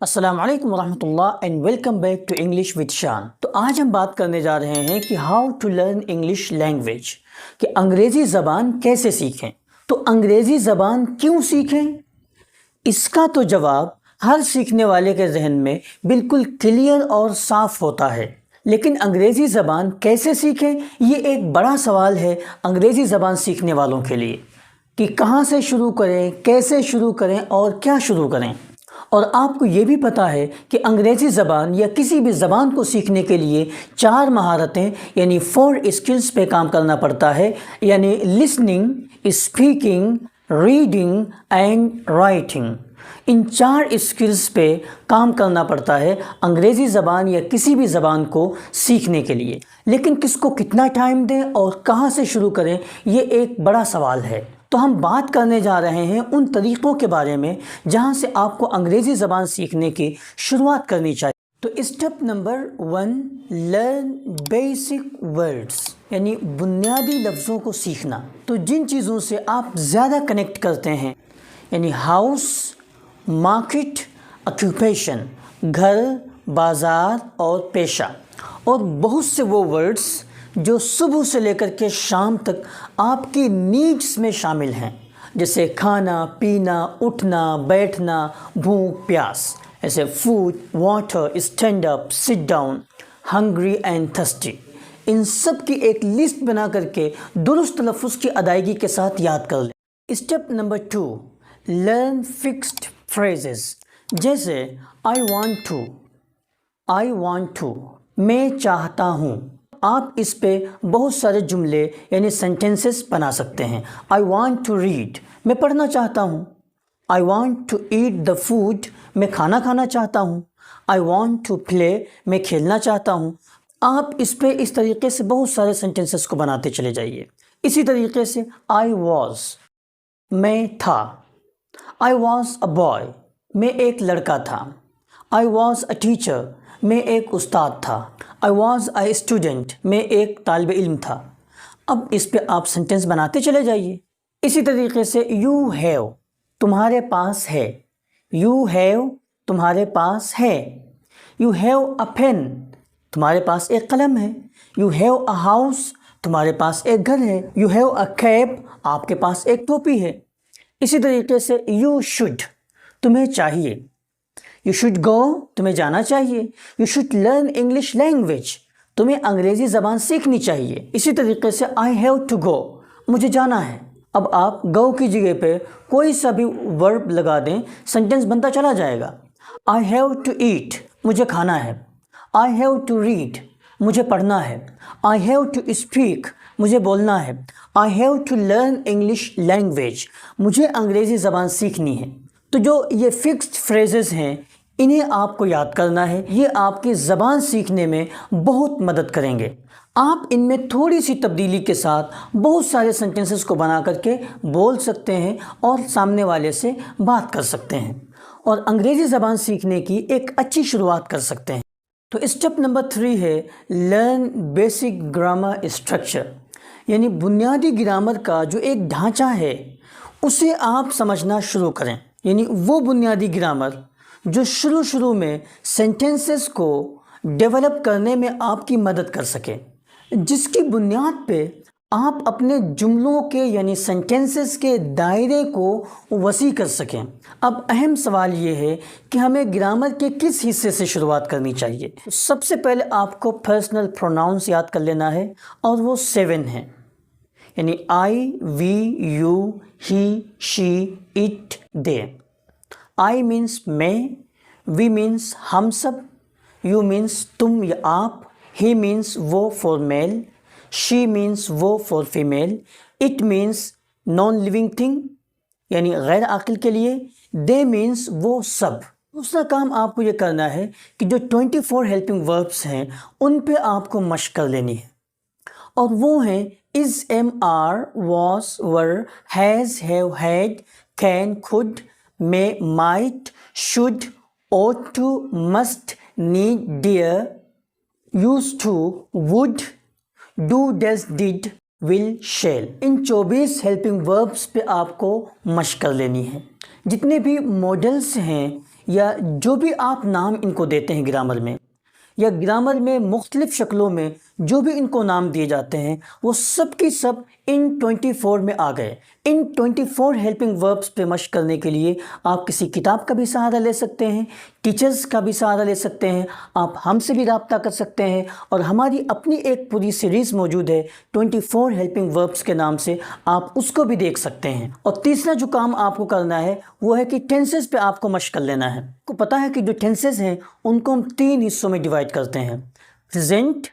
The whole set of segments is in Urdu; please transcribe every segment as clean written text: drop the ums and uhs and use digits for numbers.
السلام علیکم ورحمۃ اللہ and welcome back to English with Shan. تو آج ہم بات کرنے جا رہے ہیں کہ how to learn English language, کہ انگریزی زبان کیسے سیکھیں۔ تو انگریزی زبان کیوں سیکھیں؟ اس کا تو جواب ہر سیکھنے والے کے ذہن میں بالکل کلیئر اور صاف ہوتا ہے، لیکن انگریزی زبان کیسے سیکھیں یہ ایک بڑا سوال ہے انگریزی زبان سیکھنے والوں کے لیے، کہ کہاں سے شروع کریں، کیسے شروع کریں اور کیا شروع کریں۔ اور آپ کو یہ بھی پتہ ہے کہ انگریزی زبان یا کسی بھی زبان کو سیکھنے کے لیے 4 مہارتیں یعنی 4 اسکلز پہ کام کرنا پڑتا ہے، یعنی listening, speaking, reading and writing. In 4 skills پہ کام کرنا پڑتا ہے انگریزی زبان یا کسی بھی زبان کو سیکھنے کے لیے، لیکن کس کو کتنا ٹائم دیں اور کہاں سے شروع کریں یہ ایک بڑا سوال ہے۔ تو ہم بات کرنے جا رہے ہیں ان طریقوں کے بارے میں جہاں سے آپ کو انگریزی زبان سیکھنے کی شروعات کرنی چاہیے۔ تو step number 1، learn basic words, یعنی بنیادی لفظوں کو سیکھنا۔ تو جن چیزوں سے آپ زیادہ کنیکٹ کرتے ہیں، یعنی ہاؤس، مارکیٹ، آکیوپیشن، گھر، بازار اور پیشہ، اور بہت سے وہ ورڈز جو صبح سے لے کر کے شام تک آپ کی نیڈس میں شامل ہیں، جیسے کھانا، پینا، اٹھنا، بیٹھنا، بھوک، پیاس، ایسے food, water, stand up, sit down, hungry and thirsty. ان سب کی ایک لسٹ بنا کر کے درست تلفظ کی ادائیگی کے ساتھ یاد کر لیں۔ Step number 2، learn fixed phrases, جیسے آئی وانٹ ٹو، میں چاہتا ہوں۔ آپ اس پہ بہت سارے جملے یعنی سینٹنسز بنا سکتے ہیں۔ آئی وانٹ ٹو ریڈ، میں پڑھنا چاہتا ہوں۔ I want to eat the food, میں کھانا کھانا چاہتا ہوں۔ آئی وانٹ ٹو پلے، میں کھیلنا چاہتا ہوں۔ آپ اس پہ اس طریقے سے بہت سارے سینٹنسز کو بناتے چلے جائیے۔ اسی طریقے سے آئی واز، میں تھا۔ آئی واز اے بوائے، میں ایک لڑکا تھا۔ آئی واز اے ٹیچر، میں ایک استاد تھا۔ آئی واز اے اسٹوڈنٹ، میں ایک طالب علم تھا۔ اب اس پہ آپ سینٹنس بناتے چلے جائیے۔ اسی طریقے سے یو ہیو، تمہارے پاس ہے۔ یو ہیو، تمہارے پاس ہے۔ یو ہیو اے پین، تمہارے پاس ایک قلم ہے۔ یو ہیو اے ہاؤس، تمہارے پاس ایک گھر ہے۔ یو ہیو اے کیپ، آپ کے پاس ایک ٹوپی ہے۔ اسی طریقے سے یو شوڈ، تمہیں چاہیے۔ یو شوڈ گو، تمہیں جانا چاہیے۔ You should learn English language, تمہیں انگریزی زبان سیکھنی چاہیے۔ اسی طریقے سے آئی ہیو ٹو گو، مجھے جانا ہے۔ اب آپ گو کی جگہ پہ کوئی سا بھی ورب لگا دیں، سینٹنس بنتا چلا جائے گا۔ آئی ہیو ٹو ایٹ، مجھے کھانا ہے۔ آئی ہیو ٹو ریڈ، مجھے پڑھنا ہے۔ آئی ہیو ٹو اسپیک، مجھے بولنا ہے۔ I have to learn English language, مجھے انگریزی زبان سیکھنی ہے۔ تو جو یہ فکسڈ فریزز ہیں انہیں آپ کو یاد کرنا ہے، یہ آپ کی زبان سیکھنے میں بہت مدد کریں گے۔ آپ ان میں تھوڑی سی تبدیلی کے ساتھ بہت سارے سینٹنسز کو بنا کر کے بول سکتے ہیں اور سامنے والے سے بات کر سکتے ہیں، اور انگریزی زبان سیکھنے کی ایک اچھی شروعات کر سکتے ہیں۔ تو اسٹیپ نمبر 3 ہے لرن بیسک گرامر اسٹرکچر، یعنی بنیادی گرامر کا جو ایک ڈھانچہ ہے اسے آپ سمجھنا شروع کریں، یعنی وہ بنیادی گرامر جو شروع میں سینٹنسز کو ڈیولپ کرنے میں آپ کی مدد کر سکے، جس کی بنیاد پہ آپ اپنے جملوں کے یعنی سینٹنسز کے دائرے کو وسیع کر سکیں۔ اب اہم سوال یہ ہے کہ ہمیں گرامر کے کس حصے سے شروعات کرنی چاہیے۔ سب سے پہلے آپ کو پرسنل پروناؤنس یاد کر لینا ہے، اور وہ 7 ہیں، یعنی I, we, you, he, she, it, they. I means میں، وی مینس ہم سب، یو مینس تم یا آپ، ہی مینس وہ فار میل، شی مینس وہ for female, it means non living thing یعنی غیر عاقل کے لیے، دے مینس وہ سب۔ دوسرا کام آپ کو یہ کرنا ہے کہ جو 24 ہیلپنگ وربس ہیں ان پہ آپ کو مشق کر لینی ہے، اور وہ ہیں is, am, are, was, were, has, have, had, can, could، may، might، should، ought to، must، need، dare، used to، would، do، does، did، will، shall۔ In 24 helping verbs پہ آپ کو مشق کر لینی ہے۔ جتنے بھی ماڈلس ہیں یا جو بھی آپ نام ان کو دیتے ہیں گرامر میں، یا گرامر میں مختلف شکلوں میں جو بھی ان کو نام دیے جاتے ہیں، وہ سب کی سب ان 24 میں آ گئے۔ ان 24 ہیلپنگ وربس پہ مشق کرنے کے لیے آپ کسی کتاب کا بھی سہارا لے سکتے ہیں، ٹیچرز کا بھی سہارا لے سکتے ہیں، آپ ہم سے بھی رابطہ کر سکتے ہیں، اور ہماری اپنی ایک پوری سیریز موجود ہے 24 ہیلپنگ وربس کے نام سے، آپ اس کو بھی دیکھ سکتے ہیں۔ اور تیسرا جو کام آپ کو کرنا ہے وہ ہے کہ ٹینسز پہ آپ کو مشق کر لینا ہے۔ آپ کو پتہ ہے کہ جو ٹینسز ہیں ان کو ہم 3 حصوں میں ڈیوائڈ کرتے ہیں: پریزنٹ،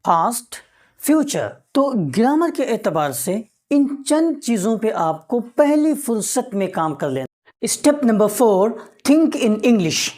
پاسٹ، فیوچر۔ تو گرامر کے اعتبار سے ان چند چیزوں پہ آپ کو پہلی فرصت میں کام کر لینا۔ Step number 4، think in English.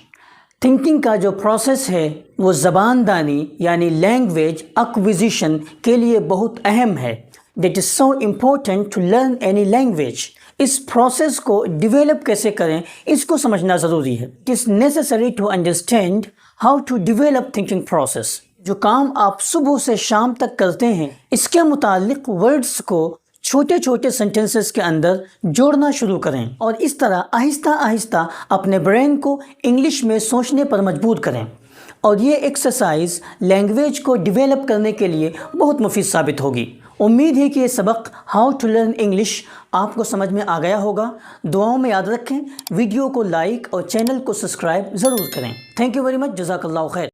Thinking کا جو پروسیس ہے وہ زبان دانی یعنی لینگویج ایکوزیشن کے لیے بہت اہم ہے۔ That is so important to learn any language. اس پروسیس کو ڈیولپ کیسے کریں اس کو سمجھنا ضروری ہے۔ It is necessary to understand how to develop thinking process. جو کام آپ صبح سے شام تک کرتے ہیں اس کے متعلق ورڈز کو چھوٹے چھوٹے سینٹنسز کے اندر جوڑنا شروع کریں، اور اس طرح آہستہ آہستہ اپنے برین کو انگلش میں سوچنے پر مجبور کریں، اور یہ ایکسرسائز لینگویج کو ڈیولپ کرنے کے لیے بہت مفید ثابت ہوگی۔ امید ہے کہ یہ سبق ہاؤ ٹو لرن انگلش آپ کو سمجھ میں آ گیا ہوگا۔ دعاؤں میں یاد رکھیں، ویڈیو کو لائک اور چینل کو سبسکرائب ضرور کریں۔ تھینک یو ویری مچ، جزاک اللہ خیر۔